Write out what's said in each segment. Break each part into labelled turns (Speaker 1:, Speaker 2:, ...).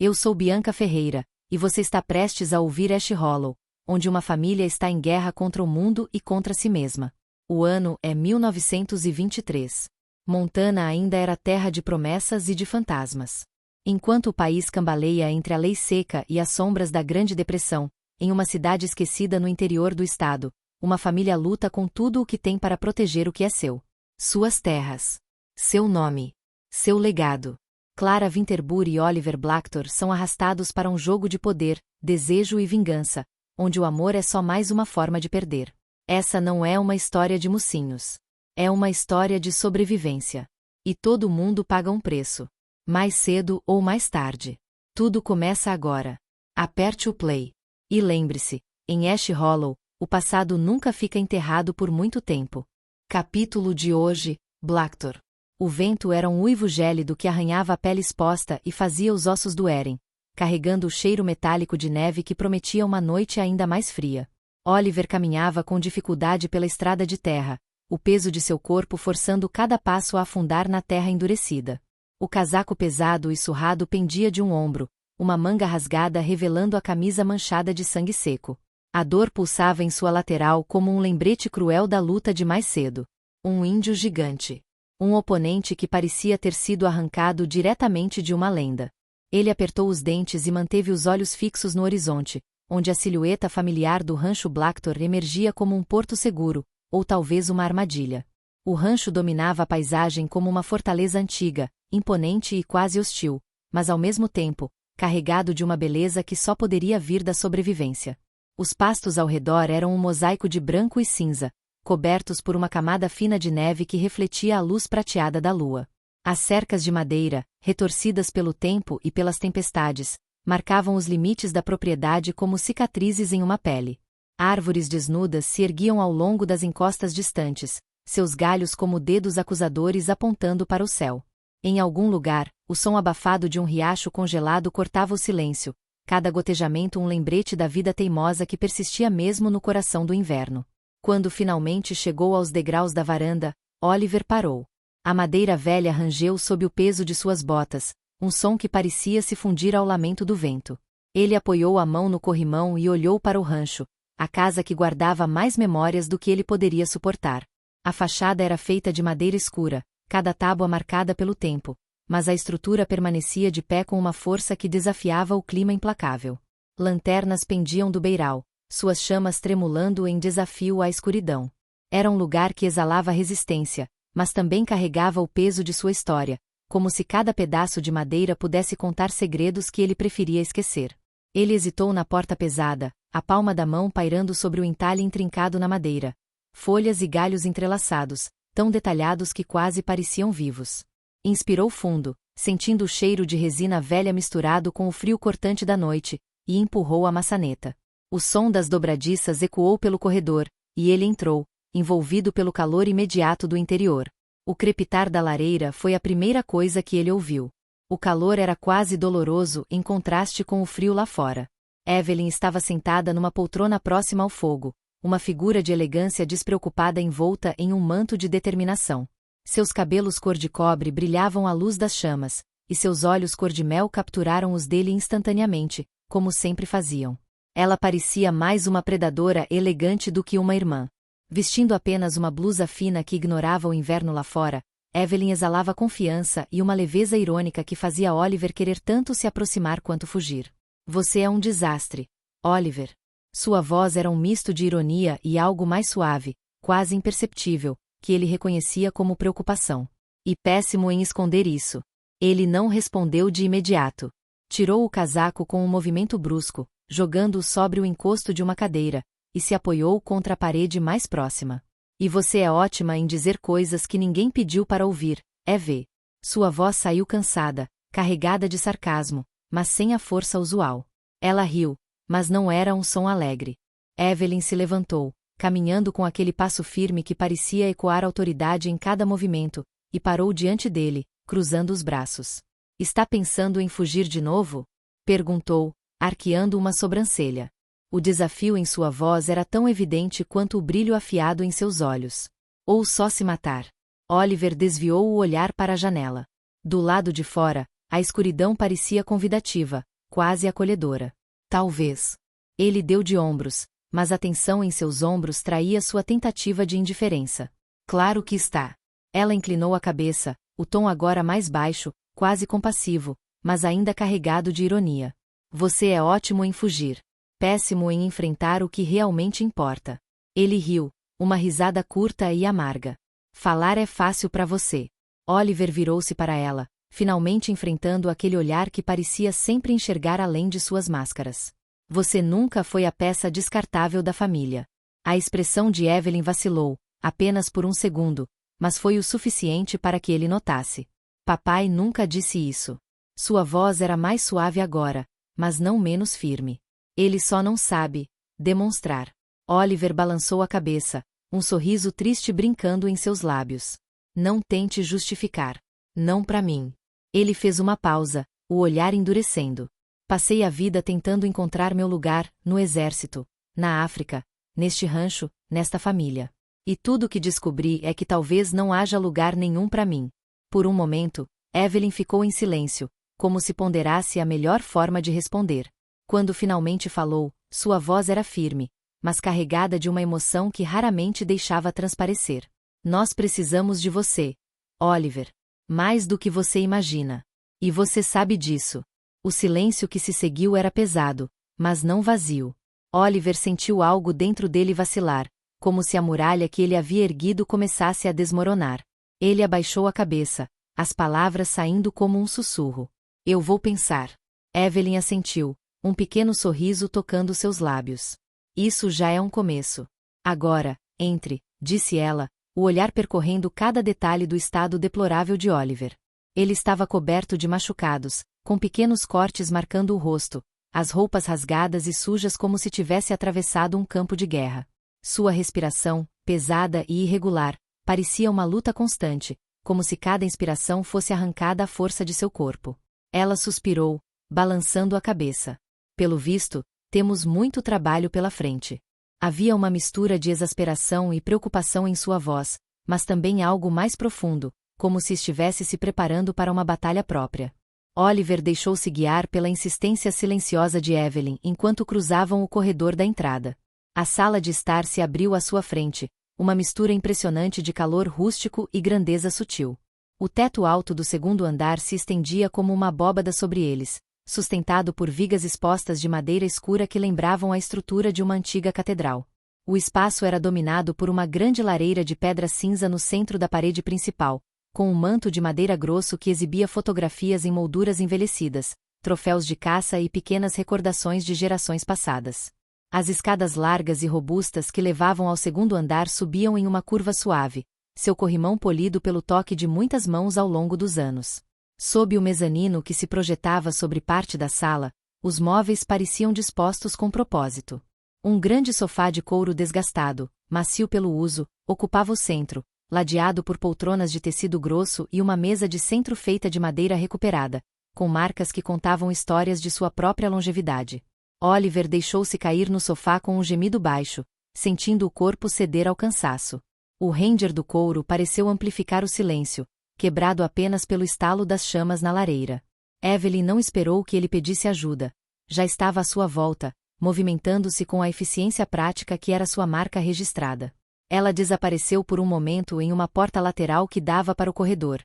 Speaker 1: Eu sou Bianca Ferreira, e você está prestes a ouvir Ash Hollow, onde uma família está em guerra contra o mundo e contra si mesma. O ano é 1923. Montana ainda era terra de promessas e de fantasmas. Enquanto o país cambaleia entre a lei seca e as sombras da Grande Depressão, em uma cidade esquecida no interior do estado, uma família luta com tudo o que tem para proteger o que é seu. Suas terras. Seu nome. Seu legado. Clara Winterbourne e Oliver Blackthorne são arrastados para um jogo de poder, desejo e vingança, onde o amor é só mais uma forma de perder. Essa não é uma história de mocinhos. É uma história de sobrevivência. E todo mundo paga um preço. Mais cedo ou mais tarde. Tudo começa agora. Aperte o play. E lembre-se, em Ash Hollow, o passado nunca fica enterrado por muito tempo. Capítulo de hoje, Blackthorne. O vento era um uivo gélido que arranhava a pele exposta e fazia os ossos doerem, carregando o cheiro metálico de neve que prometia uma noite ainda mais fria. Oliver caminhava com dificuldade pela estrada de terra, o peso de seu corpo forçando cada passo a afundar na terra endurecida. O casaco pesado e surrado pendia de um ombro, uma manga rasgada revelando a camisa manchada de sangue seco. A dor pulsava em sua lateral como um lembrete cruel da luta de mais cedo. Um índio gigante. Um oponente que parecia ter sido arrancado diretamente de uma lenda. Ele apertou os dentes e manteve os olhos fixos no horizonte, onde a silhueta familiar do rancho Blackthorne emergia como um porto seguro, ou talvez uma armadilha. O rancho dominava a paisagem como uma fortaleza antiga, imponente e quase hostil, mas ao mesmo tempo, carregado de uma beleza que só poderia vir da sobrevivência. Os pastos ao redor eram um mosaico de branco e cinza, cobertos por uma camada fina de neve que refletia a luz prateada da lua. As cercas de madeira, retorcidas pelo tempo e pelas tempestades, marcavam os limites da propriedade como cicatrizes em uma pele. Árvores desnudas se erguiam ao longo das encostas distantes, seus galhos como dedos acusadores apontando para o céu. Em algum lugar, o som abafado de um riacho congelado cortava o silêncio, cada gotejamento um lembrete da vida teimosa que persistia mesmo no coração do inverno. Quando finalmente chegou aos degraus da varanda, Oliver parou. A madeira velha rangeu sob o peso de suas botas, um som que parecia se fundir ao lamento do vento. Ele apoiou a mão no corrimão e olhou para o rancho, a casa que guardava mais memórias do que ele poderia suportar. A fachada era feita de madeira escura, cada tábua marcada pelo tempo, mas a estrutura permanecia de pé com uma força que desafiava o clima implacável. Lanternas pendiam do beiral, suas chamas tremulando em desafio à escuridão. Era um lugar que exalava resistência, mas também carregava o peso de sua história, como se cada pedaço de madeira pudesse contar segredos que ele preferia esquecer. Ele hesitou na porta pesada, a palma da mão pairando sobre o entalhe intrincado na madeira. Folhas e galhos entrelaçados, tão detalhados que quase pareciam vivos. Inspirou fundo, sentindo o cheiro de resina velha misturado com o frio cortante da noite, e empurrou a maçaneta. O som das dobradiças ecoou pelo corredor, e ele entrou, envolvido pelo calor imediato do interior. O crepitar da lareira foi a primeira coisa que ele ouviu. O calor era quase doloroso em contraste com o frio lá fora. Evelyn estava sentada numa poltrona próxima ao fogo, uma figura de elegância despreocupada envolta em um manto de determinação. Seus cabelos cor de cobre brilhavam à luz das chamas, e seus olhos cor de mel capturaram os dele instantaneamente, como sempre faziam. Ela parecia mais uma predadora elegante do que uma irmã. Vestindo apenas uma blusa fina que ignorava o inverno lá fora, Evelyn exalava confiança e uma leveza irônica que fazia Oliver querer tanto se aproximar quanto fugir. Você é um desastre, Oliver. Sua voz era um misto de ironia e algo mais suave, quase imperceptível, que ele reconhecia como preocupação. E péssimo em esconder isso. Ele não respondeu de imediato. Tirou o casaco com um movimento brusco, jogando-o sobre o encosto de uma cadeira, e se apoiou contra a parede mais próxima. E você é ótima em dizer coisas que ninguém pediu para ouvir, Eve. Sua voz saiu cansada, carregada de sarcasmo, mas sem a força usual. Ela riu, mas não era um som alegre. Evelyn se levantou, caminhando com aquele passo firme que parecia ecoar autoridade em cada movimento, e parou diante dele, cruzando os braços. Está pensando em fugir de novo? Perguntou, arqueando uma sobrancelha. O desafio em sua voz era tão evidente quanto o brilho afiado em seus olhos. Ou só se matar. Oliver desviou o olhar para a janela. Do lado de fora, A escuridão parecia convidativa, quase acolhedora. Talvez. Ele deu de ombros, mas a tensão em seus ombros traía sua tentativa de indiferença. Claro que está. Ela inclinou a cabeça, o tom agora mais baixo, quase compassivo, mas ainda carregado de ironia. Você é ótimo em fugir. Péssimo em enfrentar o que realmente importa. Ele riu, uma risada curta e amarga. Falar é fácil para você. Oliver virou-se para ela, finalmente enfrentando aquele olhar que parecia sempre enxergar além de suas máscaras. Você nunca foi a peça descartável da família. A expressão de Evelyn vacilou, apenas por um segundo, mas foi o suficiente para que ele notasse. Papai nunca disse isso. Sua voz era mais suave agora, mas não menos firme. Ele só não sabe demonstrar. Oliver balançou a cabeça, um sorriso triste brincando em seus lábios. Não tente justificar. Não para mim. Ele fez uma pausa, o olhar endurecendo. Passei a vida tentando encontrar meu lugar, no exército, na África, neste rancho, nesta família. E tudo o que descobri é que talvez não haja lugar nenhum para mim. Por um momento, Evelyn ficou em silêncio, como se ponderasse a melhor forma de responder. Quando finalmente falou, sua voz era firme, mas carregada de uma emoção que raramente deixava transparecer. Nós precisamos de você, Oliver. Mais do que você imagina. E você sabe disso. O silêncio que se seguiu era pesado, mas não vazio. Oliver sentiu algo dentro dele vacilar, como se a muralha que ele havia erguido começasse a desmoronar. Ele abaixou a cabeça, as palavras saindo como um sussurro. Eu vou pensar. Evelyn assentiu, um pequeno sorriso tocando seus lábios. Isso já é um começo. Agora, entre, disse ela, o olhar percorrendo cada detalhe do estado deplorável de Oliver. Ele estava coberto de machucados, com pequenos cortes marcando o rosto, as roupas rasgadas e sujas como se tivesse atravessado um campo de guerra. Sua respiração, pesada e irregular, parecia uma luta constante, como se cada inspiração fosse arrancada à força de seu corpo. Ela suspirou, balançando a cabeça. Pelo visto, temos muito trabalho pela frente. Havia uma mistura de exasperação e preocupação em sua voz, mas também algo mais profundo, como se estivesse se preparando para uma batalha própria. Oliver deixou-se guiar pela insistência silenciosa de Evelyn enquanto cruzavam o corredor da entrada. A sala de estar se abriu à sua frente, uma mistura impressionante de calor rústico e grandeza sutil. O teto alto do segundo andar se estendia como uma abóbada sobre eles, sustentado por vigas expostas de madeira escura que lembravam a estrutura de uma antiga catedral. O espaço era dominado por uma grande lareira de pedra cinza no centro da parede principal, com um manto de madeira grosso que exibia fotografias em molduras envelhecidas, troféus de caça e pequenas recordações de gerações passadas. As escadas largas e robustas que levavam ao segundo andar subiam em uma curva suave, seu corrimão polido pelo toque de muitas mãos ao longo dos anos. Sob o mezanino que se projetava sobre parte da sala, os móveis pareciam dispostos com propósito. Um grande sofá de couro desgastado, macio pelo uso, ocupava o centro, ladeado por poltronas de tecido grosso e uma mesa de centro feita de madeira recuperada, com marcas que contavam histórias de sua própria longevidade. Oliver deixou-se cair no sofá com um gemido baixo, sentindo o corpo ceder ao cansaço. O ranger do couro pareceu amplificar o silêncio, quebrado apenas pelo estalo das chamas na lareira. Evelyn não esperou que ele pedisse ajuda. Já estava à sua volta, movimentando-se com a eficiência prática que era sua marca registrada. Ela desapareceu por um momento em uma porta lateral que dava para o corredor,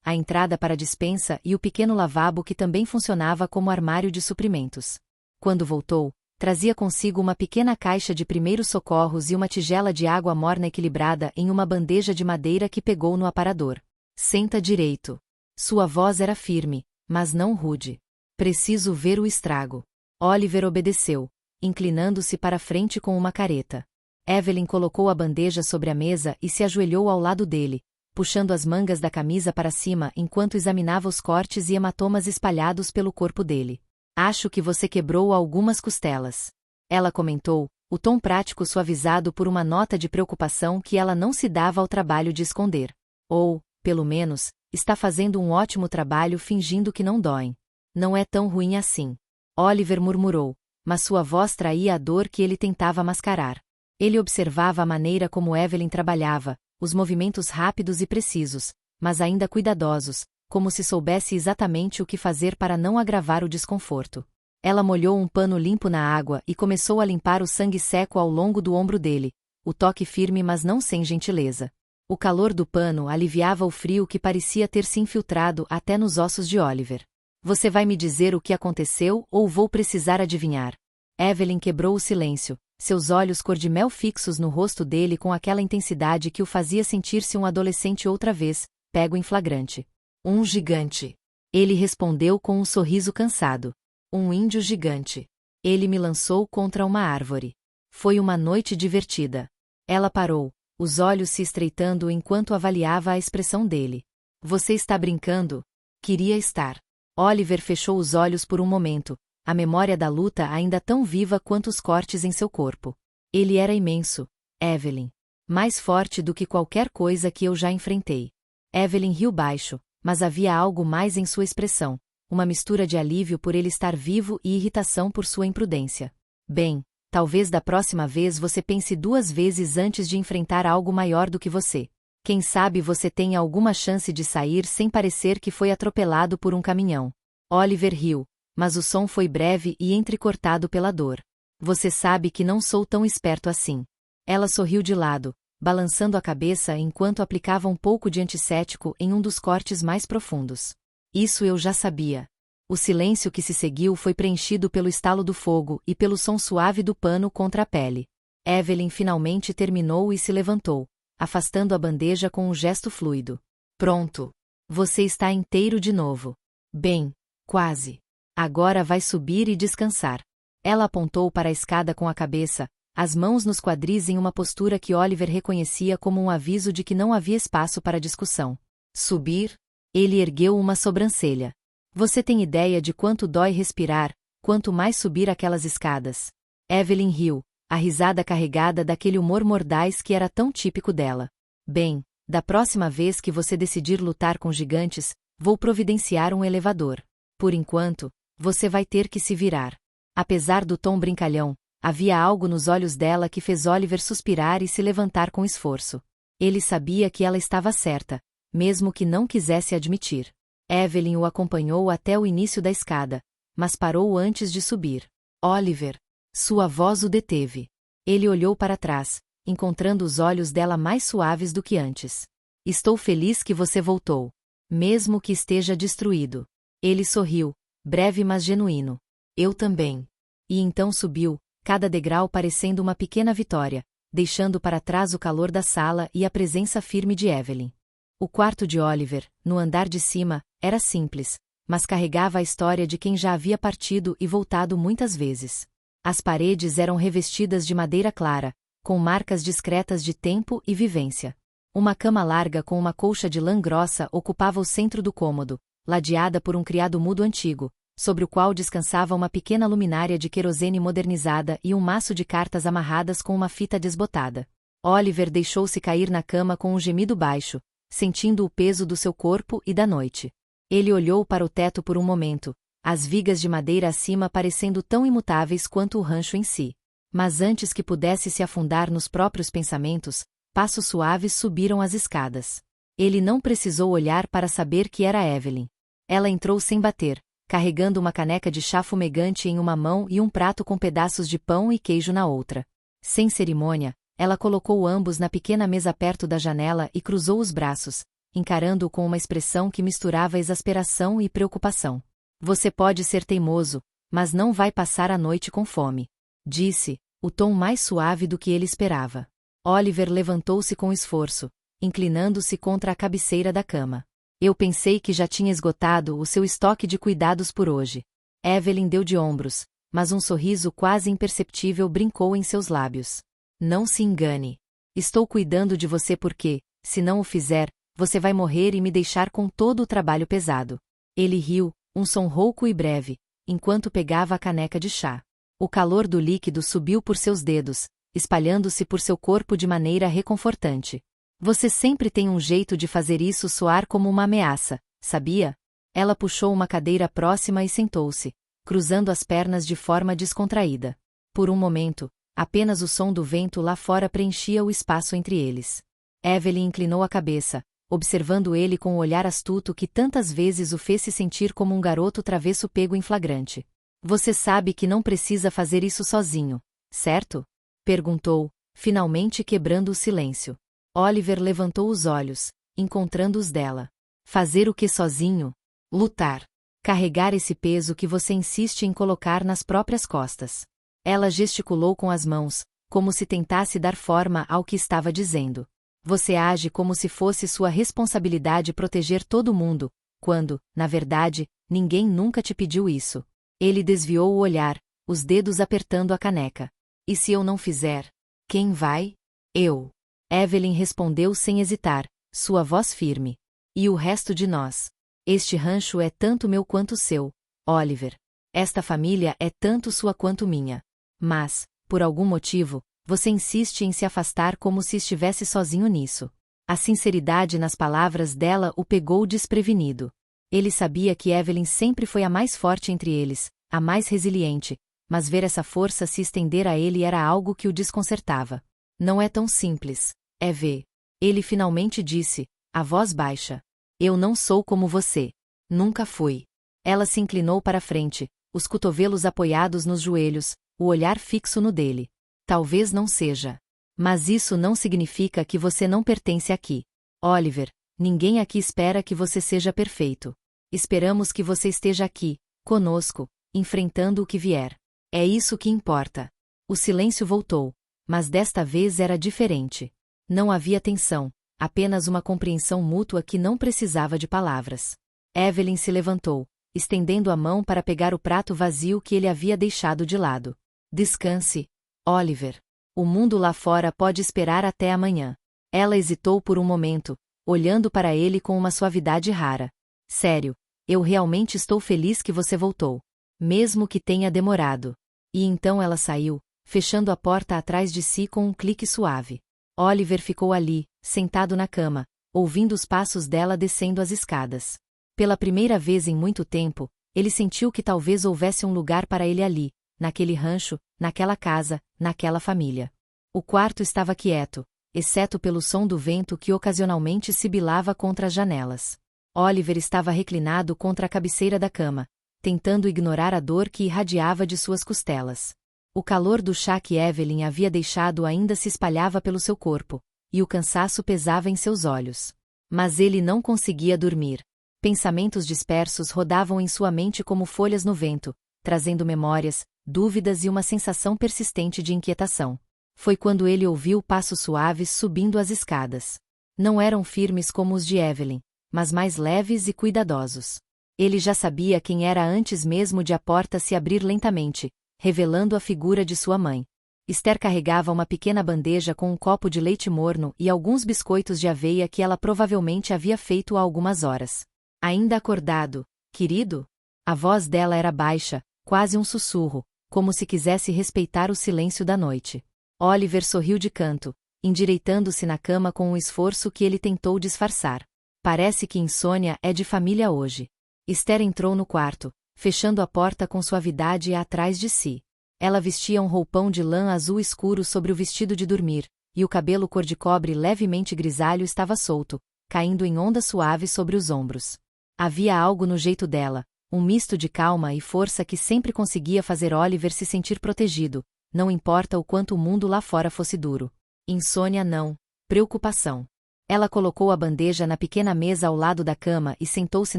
Speaker 1: a entrada para a despensa e o pequeno lavabo que também funcionava como armário de suprimentos. Quando voltou, trazia consigo uma pequena caixa de primeiros socorros e uma tigela de água morna equilibrada em uma bandeja de madeira que pegou no aparador. Senta direito. Sua voz era firme, mas não rude. Preciso ver o estrago. Oliver obedeceu, inclinando-se para frente com uma careta. Evelyn colocou a bandeja sobre a mesa e se ajoelhou ao lado dele, puxando as mangas da camisa para cima enquanto examinava os cortes e hematomas espalhados pelo corpo dele. Acho que você quebrou algumas costelas. Ela comentou, o tom prático suavizado por uma nota de preocupação que ela não se dava ao trabalho de esconder. Ou, pelo menos, está fazendo um ótimo trabalho fingindo que não doem. Não é tão ruim assim. Oliver murmurou, mas sua voz traía a dor que ele tentava mascarar. Ele observava a maneira como Evelyn trabalhava, os movimentos rápidos e precisos, mas ainda cuidadosos, como se soubesse exatamente o que fazer para não agravar o desconforto. Ela molhou um pano limpo na água e começou a limpar o sangue seco ao longo do ombro dele, o toque firme mas não sem gentileza. O calor do pano aliviava o frio que parecia ter se infiltrado até nos ossos de Oliver. Você vai me dizer o que aconteceu ou vou precisar adivinhar? Evelyn quebrou o silêncio, seus olhos cor-de-mel fixos no rosto dele com aquela intensidade que o fazia sentir-se um adolescente outra vez, pego em flagrante. Um gigante. Ele respondeu com um sorriso cansado. Um índio gigante. Ele me lançou contra uma árvore. Foi uma noite divertida. Ela parou, os olhos se estreitando enquanto avaliava a expressão dele. Você está brincando? Queria estar. Oliver fechou os olhos por um momento, a memória da luta ainda tão viva quanto os cortes em seu corpo. Ele era imenso, Evelyn. Mais forte do que qualquer coisa que eu já enfrentei. Evelyn riu baixo, mas havia algo mais em sua expressão, uma mistura de alívio por ele estar vivo e irritação por sua imprudência. Bem, talvez da próxima vez você pense 2 vezes antes de enfrentar algo maior do que você. Quem sabe você tenha alguma chance de sair sem parecer que foi atropelado por um caminhão. Oliver riu, mas o som foi breve e entrecortado pela dor. Você sabe que não sou tão esperto assim. Ela sorriu de lado, balançando a cabeça enquanto aplicava um pouco de antisséptico em um dos cortes mais profundos. Isso eu já sabia. O silêncio que se seguiu foi preenchido pelo estalo do fogo e pelo som suave do pano contra a pele. Evelyn finalmente terminou e se levantou, afastando a bandeja com um gesto fluido. Pronto. Você está inteiro de novo. Bem, quase. Agora vai subir e descansar. Ela apontou para a escada com a cabeça, as mãos nos quadris em uma postura que Oliver reconhecia como um aviso de que não havia espaço para discussão. Subir? Ele ergueu uma sobrancelha. Você tem ideia de quanto dói respirar, quanto mais subir aquelas escadas? Evelyn riu, a risada carregada daquele humor mordaz que era tão típico dela. Bem, da próxima vez que você decidir lutar com gigantes, vou providenciar um elevador. Por enquanto, você vai ter que se virar. Apesar do tom brincalhão, havia algo nos olhos dela que fez Oliver suspirar e se levantar com esforço. Ele sabia que ela estava certa, mesmo que não quisesse admitir. Evelyn o acompanhou até o início da escada, mas parou antes de subir. Oliver. Sua voz o deteve. Ele olhou para trás, encontrando os olhos dela mais suaves do que antes. Estou feliz que você voltou. Mesmo que esteja destruído. Ele sorriu, breve mas genuíno. Eu também. E então subiu, cada degrau parecendo uma pequena vitória, deixando para trás o calor da sala e a presença firme de Evelyn. O quarto de Oliver, no andar de cima, era simples, mas carregava a história de quem já havia partido e voltado muitas vezes. As paredes eram revestidas de madeira clara, com marcas discretas de tempo e vivência. Uma cama larga com uma colcha de lã grossa ocupava o centro do cômodo, ladeada por um criado mudo antigo, sobre o qual descansava uma pequena luminária de querosene modernizada e um maço de cartas amarradas com uma fita desbotada. Oliver deixou-se cair na cama com um gemido baixo, sentindo o peso do seu corpo e da noite. Ele olhou para o teto por um momento, as vigas de madeira acima parecendo tão imutáveis quanto o rancho em si. Mas antes que pudesse se afundar nos próprios pensamentos, passos suaves subiram as escadas. Ele não precisou olhar para saber que era Evelyn. Ela entrou sem bater, carregando uma caneca de chá fumegante em uma mão e um prato com pedaços de pão e queijo na outra. Sem cerimônia, ela colocou ambos na pequena mesa perto da janela e cruzou os braços, encarando-o com uma expressão que misturava exasperação e preocupação. Você pode ser teimoso, mas não vai passar a noite com fome. Disse, o tom mais suave do que ele esperava. Oliver levantou-se com esforço, inclinando-se contra a cabeceira da cama. Eu pensei que já tinha esgotado o seu estoque de cuidados por hoje. Evelyn deu de ombros, mas um sorriso quase imperceptível brincou em seus lábios. Não se engane. Estou cuidando de você porque, se não o fizer, você vai morrer e me deixar com todo o trabalho pesado. Ele riu, um som rouco e breve, enquanto pegava a caneca de chá. O calor do líquido subiu por seus dedos, espalhando-se por seu corpo de maneira reconfortante. Você sempre tem um jeito de fazer isso soar como uma ameaça, sabia? Ela puxou uma cadeira próxima e sentou-se, cruzando as pernas de forma descontraída. Por um momento, apenas o som do vento lá fora preenchia o espaço entre eles. Evelyn inclinou a cabeça, observando ele com o olhar astuto que tantas vezes o fez se sentir como um garoto travesso pego em flagrante. Você sabe que não precisa fazer isso sozinho, certo? Perguntou, finalmente quebrando o silêncio. Oliver levantou os olhos, encontrando os dela. Fazer o que sozinho? Lutar. Carregar esse peso que você insiste em colocar nas próprias costas. Ela gesticulou com as mãos, como se tentasse dar forma ao que estava dizendo. Você age como se fosse sua responsabilidade proteger todo mundo, quando, na verdade, ninguém nunca te pediu isso. Ele desviou o olhar, os dedos apertando a caneca. E se eu não fizer? Quem vai? Eu. Evelyn respondeu sem hesitar, sua voz firme. E o resto de nós? Este rancho é tanto meu quanto seu, Oliver. Esta família é tanto sua quanto minha. Mas, por algum motivo, você insiste em se afastar como se estivesse sozinho nisso. A sinceridade nas palavras dela o pegou desprevenido. Ele sabia que Evelyn sempre foi a mais forte entre eles, a mais resiliente, mas ver essa força se estender a ele era algo que o desconcertava. Não é tão simples, Eve. Ele finalmente disse, a voz baixa. Eu não sou como você. Nunca fui. Ela se inclinou para a frente, os cotovelos apoiados nos joelhos, o olhar fixo no dele. Talvez não seja. Mas isso não significa que você não pertence aqui. Oliver, ninguém aqui espera que você seja perfeito. Esperamos que você esteja aqui, conosco, enfrentando o que vier. É isso que importa. O silêncio voltou, mas desta vez era diferente. Não havia tensão, apenas uma compreensão mútua que não precisava de palavras. Evelyn se levantou, estendendo a mão para pegar o prato vazio que ele havia deixado de lado. Descanse, Oliver. O mundo lá fora pode esperar até amanhã. Ela hesitou por um momento, olhando para ele com uma suavidade rara. Sério, eu realmente estou feliz que você voltou. Mesmo que tenha demorado. E então ela saiu, fechando a porta atrás de si com um clique suave. Oliver ficou ali, sentado na cama, ouvindo os passos dela descendo as escadas. Pela primeira vez em muito tempo, ele sentiu que talvez houvesse um lugar para ele ali, naquele rancho, naquela casa, naquela família. O quarto estava quieto, exceto pelo som do vento que ocasionalmente sibilava contra as janelas. Oliver estava reclinado contra a cabeceira da cama, tentando ignorar a dor que irradiava de suas costelas. O calor do chá que Evelyn havia deixado ainda se espalhava pelo seu corpo, e o cansaço pesava em seus olhos. Mas ele não conseguia dormir. Pensamentos dispersos rodavam em sua mente como folhas no vento, trazendo memórias, dúvidas e uma sensação persistente de inquietação. Foi quando ele ouviu passos suaves subindo as escadas. Não eram firmes como os de Evelyn, mas mais leves e cuidadosos. Ele já sabia quem era antes mesmo de a porta se abrir lentamente, revelando a figura de sua mãe. Esther carregava uma pequena bandeja com um copo de leite morno e alguns biscoitos de aveia que ela provavelmente havia feito há algumas horas. Ainda acordado, querido? A voz dela era baixa, quase um sussurro, como se quisesse respeitar o silêncio da noite. Oliver sorriu de canto, endireitando-se na cama com um esforço que ele tentou disfarçar. Parece que insônia é de família hoje. Esther entrou no quarto, fechando a porta com suavidade atrás de si. Ela vestia um roupão de lã azul escuro sobre o vestido de dormir, e o cabelo cor de cobre levemente grisalho estava solto, caindo em ondas suaves sobre os ombros. Havia algo no jeito dela, um misto de calma e força que sempre conseguia fazer Oliver se sentir protegido, não importa o quanto o mundo lá fora fosse duro. Insônia não, preocupação. Ela colocou a bandeja na pequena mesa ao lado da cama e sentou-se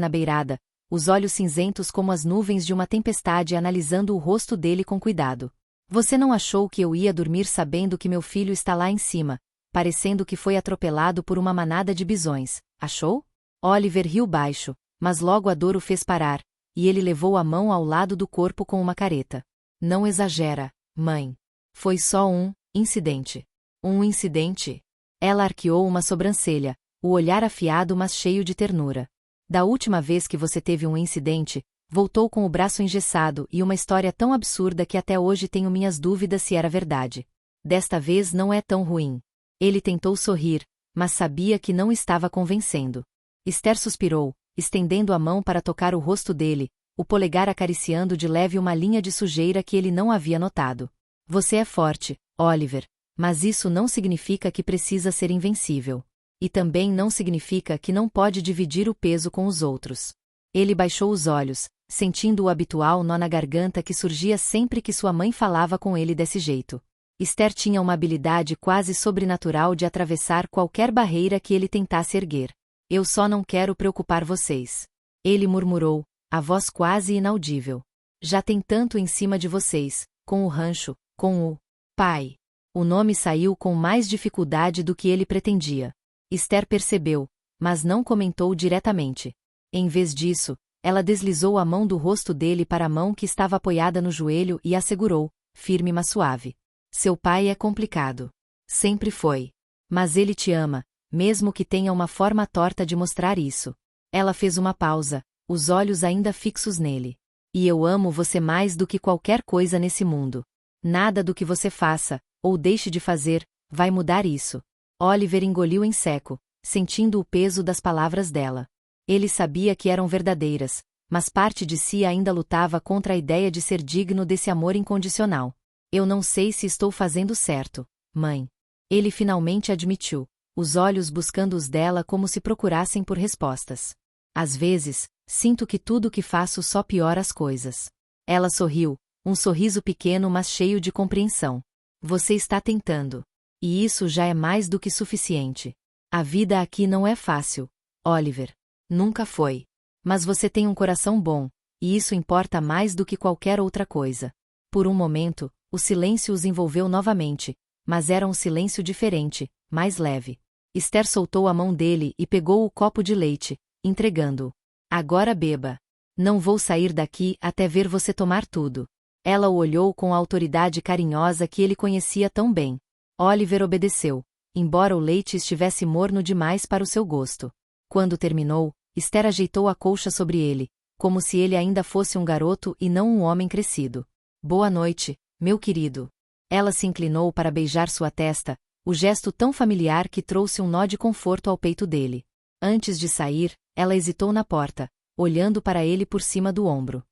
Speaker 1: na beirada, os olhos cinzentos como as nuvens de uma tempestade analisando o rosto dele com cuidado. Você não achou que eu ia dormir sabendo que meu filho está lá em cima, parecendo que foi atropelado por uma manada de bisões, achou? Oliver riu baixo, mas logo a dor o fez parar, e ele levou a mão ao lado do corpo com uma careta. Não exagera, mãe. Foi só um incidente. Um incidente? Ela arqueou uma sobrancelha, o olhar afiado mas cheio de ternura. Da última vez que você teve um incidente, voltou com o braço engessado e uma história tão absurda que até hoje tenho minhas dúvidas se era verdade. Desta vez não é tão ruim. Ele tentou sorrir, mas sabia que não estava convencendo. Esther suspirou, estendendo a mão para tocar o rosto dele, o polegar acariciando de leve uma linha de sujeira que ele não havia notado. Você é forte, Oliver, mas isso não significa que precisa ser invencível. E também não significa que não pode dividir o peso com os outros. Ele baixou os olhos, sentindo o habitual nó na garganta que surgia sempre que sua mãe falava com ele desse jeito. Esther tinha uma habilidade quase sobrenatural de atravessar qualquer barreira que ele tentasse erguer. Eu só não quero preocupar vocês. Ele murmurou, a voz quase inaudível. Já tem tanto em cima de vocês, com o rancho, com o pai. O nome saiu com mais dificuldade do que ele pretendia. Esther percebeu, mas não comentou diretamente. Em vez disso, ela deslizou a mão do rosto dele para a mão que estava apoiada no joelho e assegurou, firme mas suave. Seu pai é complicado. Sempre foi. Mas ele te ama, mesmo que tenha uma forma torta de mostrar isso. Ela fez uma pausa, os olhos ainda fixos nele. E eu amo você mais do que qualquer coisa nesse mundo. Nada do que você faça, ou deixe de fazer, vai mudar isso. Oliver engoliu em seco, sentindo o peso das palavras dela. Ele sabia que eram verdadeiras, mas parte de si ainda lutava contra a ideia de ser digno desse amor incondicional. Eu não sei se estou fazendo certo, mãe. Ele finalmente admitiu, os olhos buscando os dela como se procurassem por respostas. Às vezes, sinto que tudo o que faço só piora as coisas. Ela sorriu, um sorriso pequeno mas cheio de compreensão. Você está tentando. E isso já é mais do que suficiente. A vida aqui não é fácil, Oliver. Nunca foi. Mas você tem um coração bom, e isso importa mais do que qualquer outra coisa. Por um momento, o silêncio os envolveu novamente, mas era um silêncio diferente, mais leve. Esther soltou a mão dele e pegou o copo de leite, entregando-o. Agora beba. Não vou sair daqui até ver você tomar tudo. Ela o olhou com a autoridade carinhosa que ele conhecia tão bem. Oliver obedeceu, embora o leite estivesse morno demais para o seu gosto. Quando terminou, Esther ajeitou a colcha sobre ele, como se ele ainda fosse um garoto e não um homem crescido. Boa noite, meu querido. Ela se inclinou para beijar sua testa, o gesto tão familiar que trouxe um nó de conforto ao peito dele. Antes de sair, ela hesitou na porta, olhando para ele por cima do ombro.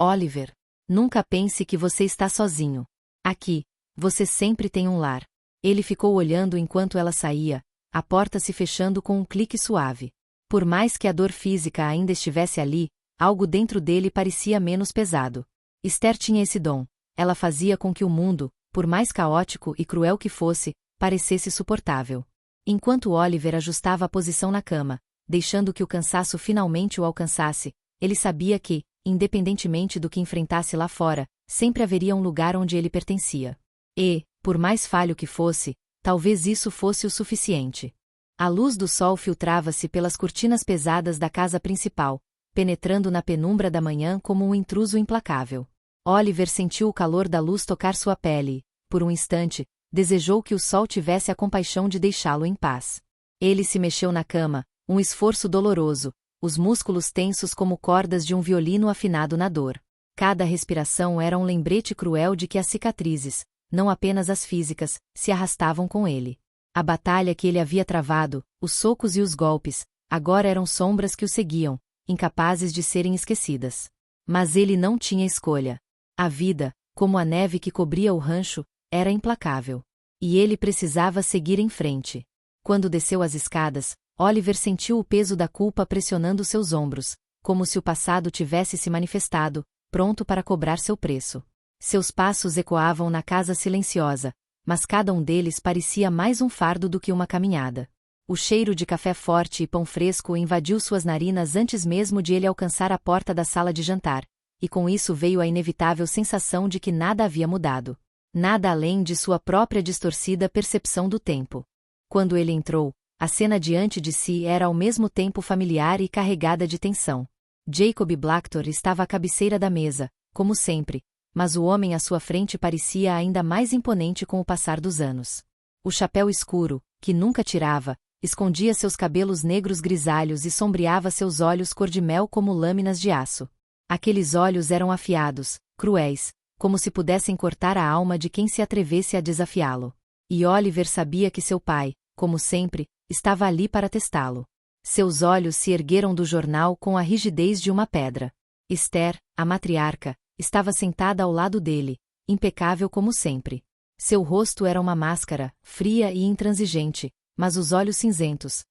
Speaker 1: Oliver, nunca pense que você está sozinho. Aqui, você sempre tem um lar. Ele ficou olhando enquanto ela saía, a porta se fechando com um clique suave. Por mais que a dor física ainda estivesse ali, algo dentro dele parecia menos pesado. Esther tinha esse dom. Ela fazia com que o mundo, por mais caótico e cruel que fosse, parecesse suportável. Enquanto Oliver ajustava a posição na cama, deixando que o cansaço finalmente o alcançasse, ele sabia que, independentemente do que enfrentasse lá fora, sempre haveria um lugar onde ele pertencia. E, por mais falho que fosse, talvez isso fosse o suficiente. A luz do sol filtrava-se pelas cortinas pesadas da casa principal, penetrando na penumbra da manhã como um intruso implacável. Oliver sentiu o calor da luz tocar sua pele e, por um instante, desejou que o sol tivesse a compaixão de deixá-lo em paz. Ele se mexeu na cama, um esforço doloroso, os músculos tensos como cordas de um violino afinado na dor. Cada respiração era um lembrete cruel de que as cicatrizes, não apenas as físicas, se arrastavam com ele. A batalha que ele havia travado, os socos e os golpes, agora eram sombras que o seguiam, incapazes de serem esquecidas. Mas ele não tinha escolha. A vida, como a neve que cobria o rancho, era implacável. E ele precisava seguir em frente. Quando desceu as escadas, Oliver sentiu o peso da culpa pressionando seus ombros, como se o passado tivesse se manifestado, pronto para cobrar seu preço. Seus passos ecoavam na casa silenciosa, mas cada um deles parecia mais um fardo do que uma caminhada. O cheiro de café forte e pão fresco invadiu suas narinas antes mesmo de ele alcançar a porta da sala de jantar, e com isso veio a inevitável sensação de que nada havia mudado. Nada além de sua própria distorcida percepção do tempo. Quando ele entrou, a cena diante de si era ao mesmo tempo familiar e carregada de tensão. Jacob Blacktor estava à cabeceira da mesa, como sempre, mas o homem à sua frente parecia ainda mais imponente com o passar dos anos. O chapéu escuro, que nunca tirava, escondia seus cabelos negros grisalhos e sombreava seus olhos cor-de-mel como lâminas de aço. Aqueles olhos eram afiados, cruéis, como se pudessem cortar a alma de quem se atrevesse a desafiá-lo. E Oliver sabia que seu pai, como sempre, estava ali para testá-lo. Seus olhos se ergueram do jornal com a rigidez de uma pedra. Esther, a matriarca, estava sentada ao lado dele, impecável como sempre. Seu rosto era uma máscara, fria e intransigente, mas os olhos cinzentos,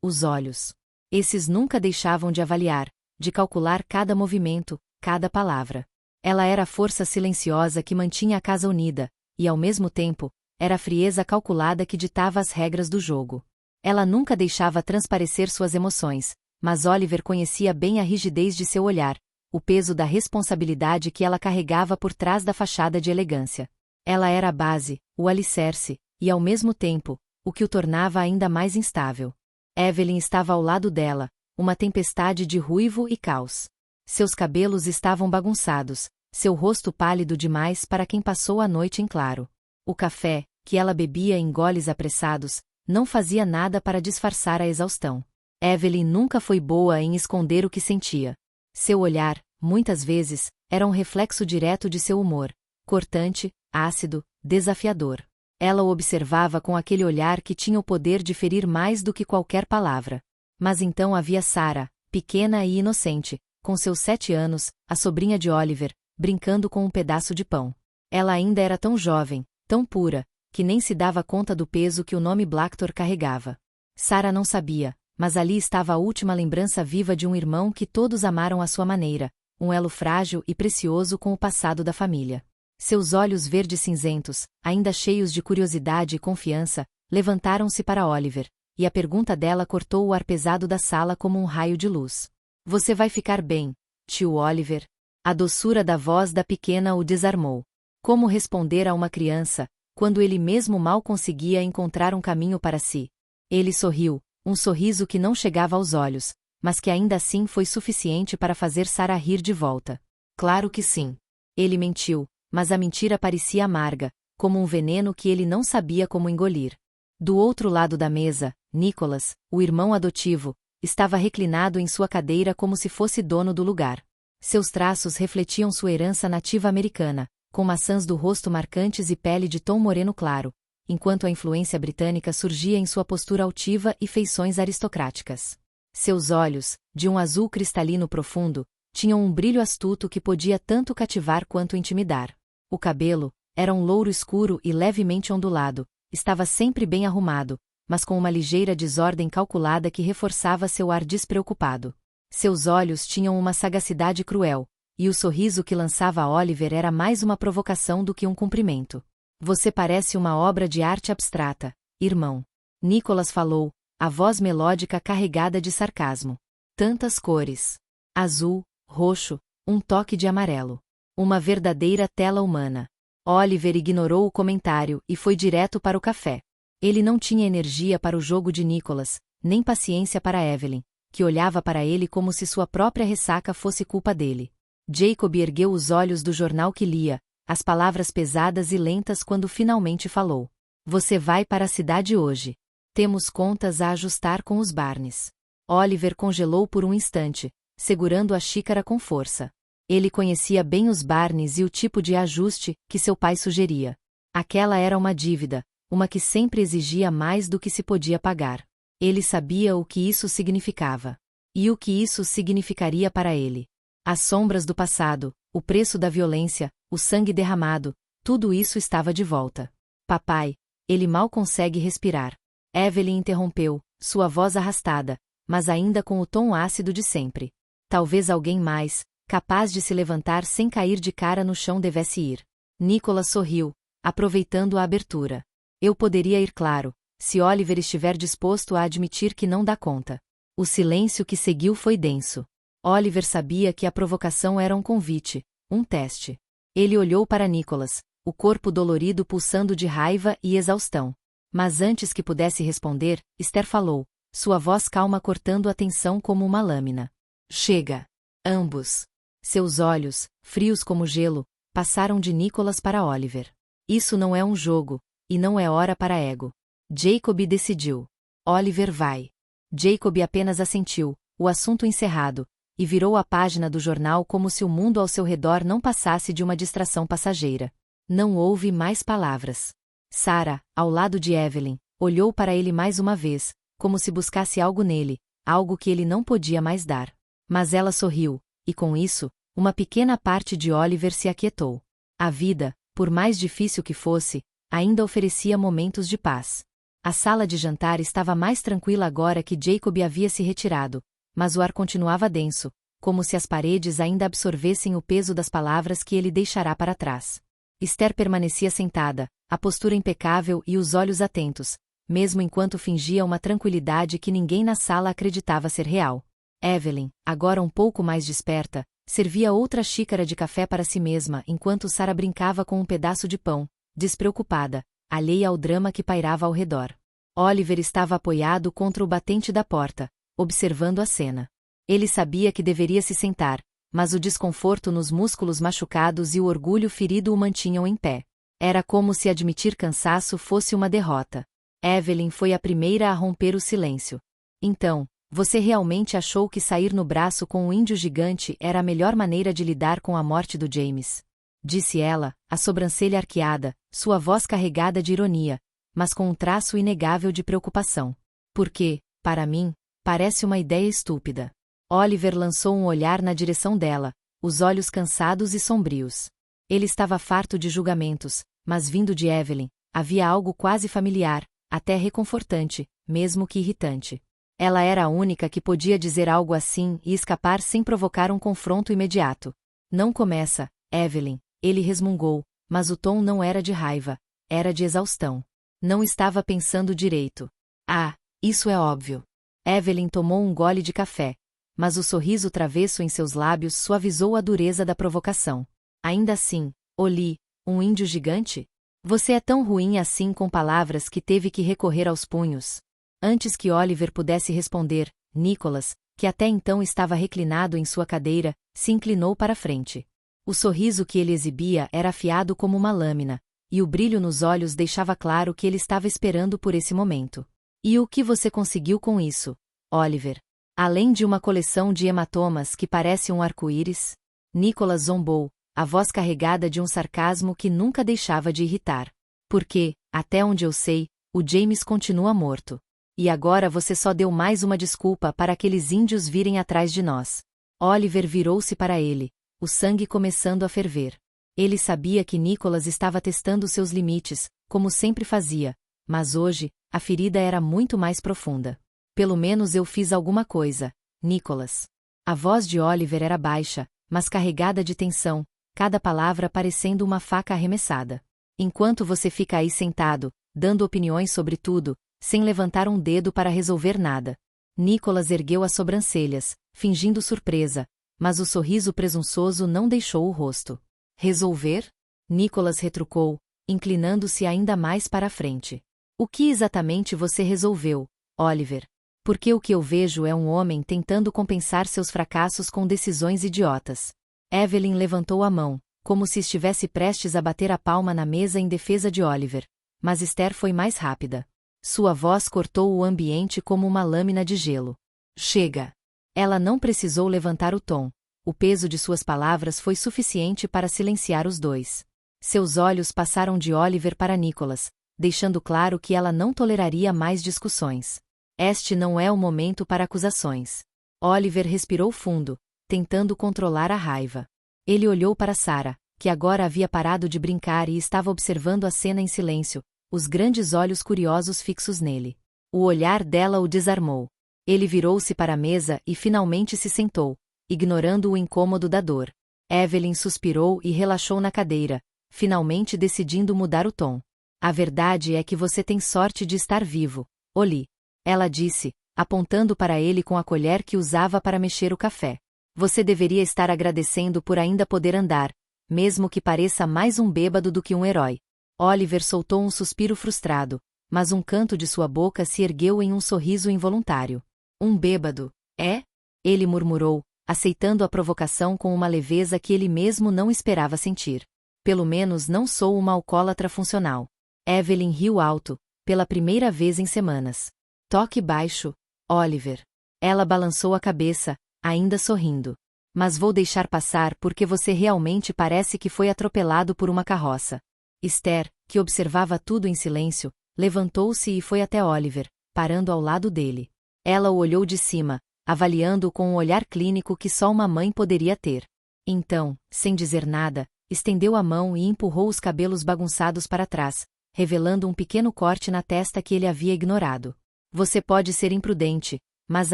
Speaker 1: os olhos. Esses nunca deixavam de avaliar, de calcular cada movimento, cada palavra. Ela era a força silenciosa que mantinha a casa unida, e ao mesmo tempo, era a frieza calculada que ditava as regras do jogo. Ela nunca deixava transparecer suas emoções, mas Oliver conhecia bem a rigidez de seu olhar, o peso da responsabilidade que ela carregava por trás da fachada de elegância. Ela era a base, o alicerce, e ao mesmo tempo, o que o tornava ainda mais instável. Evelyn estava ao lado dela, uma tempestade de ruivo e caos. Seus cabelos estavam bagunçados, seu rosto pálido demais para quem passou a noite em claro. O café, que ela bebia em goles apressados, não fazia nada para disfarçar a exaustão. Evelyn nunca foi boa em esconder o que sentia. Seu olhar, muitas vezes, era um reflexo direto de seu humor, cortante, ácido, desafiador. Ela o observava com aquele olhar que tinha o poder de ferir mais do que qualquer palavra. Mas então havia Sarah, pequena e inocente, com seus 7 anos, a sobrinha de Oliver, brincando com um pedaço de pão. Ela ainda era tão jovem, tão pura, que nem se dava conta do peso que o nome Blacktor carregava. Sarah não sabia, mas ali estava a última lembrança viva de um irmão que todos amaram à sua maneira, um elo frágil e precioso com o passado da família. Seus olhos verdes-cinzentos, ainda cheios de curiosidade e confiança, levantaram-se para Oliver, e a pergunta dela cortou o ar pesado da sala como um raio de luz. Você vai ficar bem, tio Oliver? A doçura da voz da pequena o desarmou. Como responder a uma criança, quando ele mesmo mal conseguia encontrar um caminho para si? Ele sorriu, um sorriso que não chegava aos olhos, mas que ainda assim foi suficiente para fazer Sarah rir de volta. Claro que sim. Ele mentiu, mas a mentira parecia amarga, como um veneno que ele não sabia como engolir. Do outro lado da mesa, Nicholas, o irmão adotivo, estava reclinado em sua cadeira como se fosse dono do lugar. Seus traços refletiam sua herança nativa americana, com maçãs do rosto marcantes e pele de tom moreno claro, enquanto a influência britânica surgia em sua postura altiva e feições aristocráticas. Seus olhos, de um azul cristalino profundo, tinham um brilho astuto que podia tanto cativar quanto intimidar. O cabelo era um louro escuro e levemente ondulado, estava sempre bem arrumado, mas com uma ligeira desordem calculada que reforçava seu ar despreocupado. Seus olhos tinham uma sagacidade cruel, e o sorriso que lançava a Oliver era mais uma provocação do que um cumprimento. Você parece uma obra de arte abstrata, irmão. Nicholas falou, a voz melódica carregada de sarcasmo. Tantas cores. Azul, roxo, um toque de amarelo. Uma verdadeira tela humana. Oliver ignorou o comentário e foi direto para o café. Ele não tinha energia para o jogo de Nicholas, nem paciência para Evelyn, que olhava para ele como se sua própria ressaca fosse culpa dele. Jacob ergueu os olhos do jornal que lia, as palavras pesadas e lentas quando finalmente falou. Você vai para a cidade hoje. Temos contas a ajustar com os Barnes. Oliver congelou por um instante, segurando a xícara com força. Ele conhecia bem os Barnes e o tipo de ajuste que seu pai sugeria. Aquela era uma dívida, uma que sempre exigia mais do que se podia pagar. Ele sabia o que isso significava. E o que isso significaria para ele. As sombras do passado, o preço da violência, o sangue derramado, tudo isso estava de volta. Papai, ele mal consegue respirar. Evelyn interrompeu, sua voz arrastada, mas ainda com o tom ácido de sempre. Talvez alguém mais, capaz de se levantar sem cair de cara no chão devesse ir. Nicholas sorriu, aproveitando a abertura. Eu poderia ir, claro, se Oliver estiver disposto a admitir que não dá conta. O silêncio que seguiu foi denso. Oliver sabia que a provocação era um convite, um teste. Ele olhou para Nicholas, o corpo dolorido pulsando de raiva e exaustão. Mas antes que pudesse responder, Esther falou, sua voz calma cortando a tensão como uma lâmina. Chega. Ambos. Seus olhos, frios como gelo, passaram de Nicholas para Oliver. Isso não é um jogo, e não é hora para ego. Jacob decidiu. Oliver vai. Jacob apenas assentiu, o assunto encerrado, e virou a página do jornal como se o mundo ao seu redor não passasse de uma distração passageira. Não houve mais palavras. Sarah, ao lado de Evelyn, olhou para ele mais uma vez, como se buscasse algo nele, algo que ele não podia mais dar. Mas ela sorriu, e com isso, uma pequena parte de Oliver se aquietou. A vida, por mais difícil que fosse, ainda oferecia momentos de paz. A sala de jantar estava mais tranquila agora que Jacob havia se retirado, mas o ar continuava denso, como se as paredes ainda absorvessem o peso das palavras que ele deixará para trás. Esther permanecia sentada, a postura impecável e os olhos atentos, mesmo enquanto fingia uma tranquilidade que ninguém na sala acreditava ser real. Evelyn, agora um pouco mais desperta, servia outra xícara de café para si mesma enquanto Sarah brincava com um pedaço de pão, despreocupada, alheia ao drama que pairava ao redor. Oliver estava apoiado contra o batente da porta, observando a cena. Ele sabia que deveria se sentar, mas o desconforto nos músculos machucados e o orgulho ferido o mantinham em pé. Era como se admitir cansaço fosse uma derrota. Evelyn foi a primeira a romper o silêncio. Então, você realmente achou que sair no braço com um índio gigante era a melhor maneira de lidar com a morte do James? Disse ela, a sobrancelha arqueada, sua voz carregada de ironia, mas com um traço inegável de preocupação. Porque, para mim, parece uma ideia estúpida. Oliver lançou um olhar na direção dela, os olhos cansados e sombrios. Ele estava farto de julgamentos, mas vindo de Evelyn, havia algo quase familiar, até reconfortante, mesmo que irritante. Ela era a única que podia dizer algo assim e escapar sem provocar um confronto imediato. Não começa, Evelyn, ele resmungou, mas o tom não era de raiva, era de exaustão. Não estava pensando direito. Ah, isso é óbvio. Evelyn tomou um gole de café, mas o sorriso travesso em seus lábios suavizou a dureza da provocação. Ainda assim, Oli, um índio gigante? Você é tão ruim assim com palavras que teve que recorrer aos punhos. Antes que Oliver pudesse responder, Nicholas, que até então estava reclinado em sua cadeira, se inclinou para a frente. O sorriso que ele exibia era afiado como uma lâmina, e o brilho nos olhos deixava claro que ele estava esperando por esse momento. E o que você conseguiu com isso, Oliver? Além de uma coleção de hematomas que parece um arco-íris? Nicholas zombou, a voz carregada de um sarcasmo que nunca deixava de irritar. Porque, até onde eu sei, o James continua morto. E agora você só deu mais uma desculpa para aqueles índios virem atrás de nós. Oliver virou-se para ele, o sangue começando a ferver. Ele sabia que Nicholas estava testando seus limites, como sempre fazia, mas hoje, a ferida era muito mais profunda. Pelo menos eu fiz alguma coisa, Nicholas. A voz de Oliver era baixa, mas carregada de tensão, cada palavra parecendo uma faca arremessada. Enquanto você fica aí sentado, dando opiniões sobre tudo, sem levantar um dedo para resolver nada. Nicholas ergueu as sobrancelhas, fingindo surpresa, mas o sorriso presunçoso não deixou o rosto. Resolver? Nicholas retrucou, inclinando-se ainda mais para a frente. O que exatamente você resolveu, Oliver? Porque o que eu vejo é um homem tentando compensar seus fracassos com decisões idiotas. Evelyn levantou a mão, como se estivesse prestes a bater a palma na mesa em defesa de Oliver, mas Esther foi mais rápida. Sua voz cortou o ambiente como uma lâmina de gelo. Chega! Ela não precisou levantar o tom. O peso de suas palavras foi suficiente para silenciar os dois. Seus olhos passaram de Oliver para Nicholas, deixando claro que ela não toleraria mais discussões. Este não é o momento para acusações. Oliver respirou fundo, tentando controlar a raiva. Ele olhou para Sarah, que agora havia parado de brincar e estava observando a cena em silêncio, os grandes olhos curiosos fixos nele. O olhar dela o desarmou. Ele virou-se para a mesa e finalmente se sentou, ignorando o incômodo da dor. Evelyn suspirou e relaxou na cadeira, finalmente decidindo mudar o tom. A verdade é que você tem sorte de estar vivo, Oli. Ela disse, apontando para ele com a colher que usava para mexer o café. Você deveria estar agradecendo por ainda poder andar, mesmo que pareça mais um bêbado do que um herói. Oliver soltou um suspiro frustrado, mas um canto de sua boca se ergueu em um sorriso involuntário. Um bêbado, é? Ele murmurou, aceitando a provocação com uma leveza que ele mesmo não esperava sentir. Pelo menos não sou uma alcoólatra funcional. Evelyn riu alto, pela primeira vez em semanas. Toque baixo, Oliver. Ela balançou a cabeça, ainda sorrindo. Mas vou deixar passar porque você realmente parece que foi atropelado por uma carroça. Esther, que observava tudo em silêncio, levantou-se e foi até Oliver, parando ao lado dele. Ela o olhou de cima, avaliando-o com um olhar clínico que só uma mãe poderia ter. Então, sem dizer nada, estendeu a mão e empurrou os cabelos bagunçados para trás, revelando um pequeno corte na testa que ele havia ignorado. Você pode ser imprudente, mas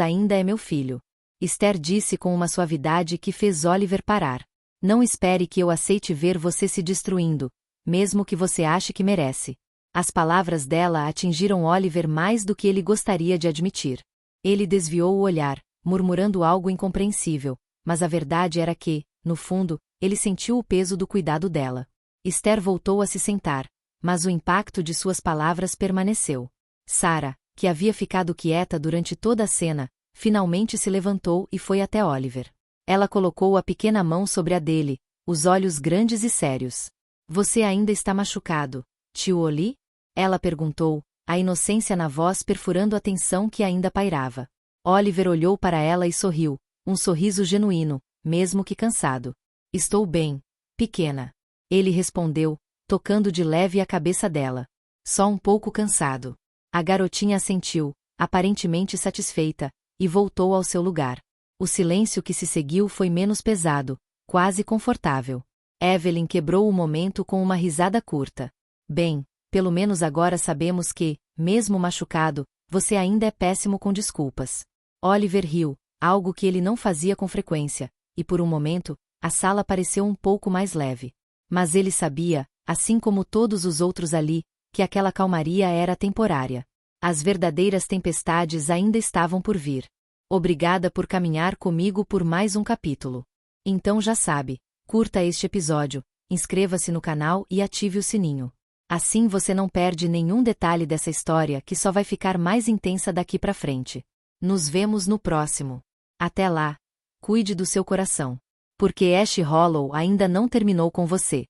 Speaker 1: ainda é meu filho. Esther disse com uma suavidade que fez Oliver parar. Não espere que eu aceite ver você se destruindo, mesmo que você ache que merece. As palavras dela atingiram Oliver mais do que ele gostaria de admitir. Ele desviou o olhar, murmurando algo incompreensível, mas a verdade era que, no fundo, ele sentiu o peso do cuidado dela. Esther voltou a se sentar, mas o impacto de suas palavras permaneceu. Sarah, que havia ficado quieta durante toda a cena, finalmente se levantou e foi até Oliver. Ela colocou a pequena mão sobre a dele, os olhos grandes e sérios. Você ainda está machucado, tio Oli? Ela perguntou, a inocência na voz perfurando a tensão que ainda pairava. Oliver olhou para ela e sorriu, um sorriso genuíno, mesmo que cansado. Estou bem, pequena. Ele respondeu, tocando de leve a cabeça dela. Só um pouco cansado. A garotinha assentiu, aparentemente satisfeita, e voltou ao seu lugar. O silêncio que se seguiu foi menos pesado, quase confortável. Evelyn quebrou o momento com uma risada curta. Bem, pelo menos agora sabemos que, mesmo machucado, você ainda é péssimo com desculpas. Oliver riu, algo que ele não fazia com frequência, e por um momento, a sala pareceu um pouco mais leve. Mas ele sabia, assim como todos os outros ali, que aquela calmaria era temporária. As verdadeiras tempestades ainda estavam por vir. Obrigada por caminhar comigo por mais um capítulo. Então já sabe, curta este episódio, inscreva-se no canal e ative o sininho. Assim você não perde nenhum detalhe dessa história que só vai ficar mais intensa daqui pra frente. Nos vemos no próximo. Até lá, cuide do seu coração. Porque Ash Hollow ainda não terminou com você.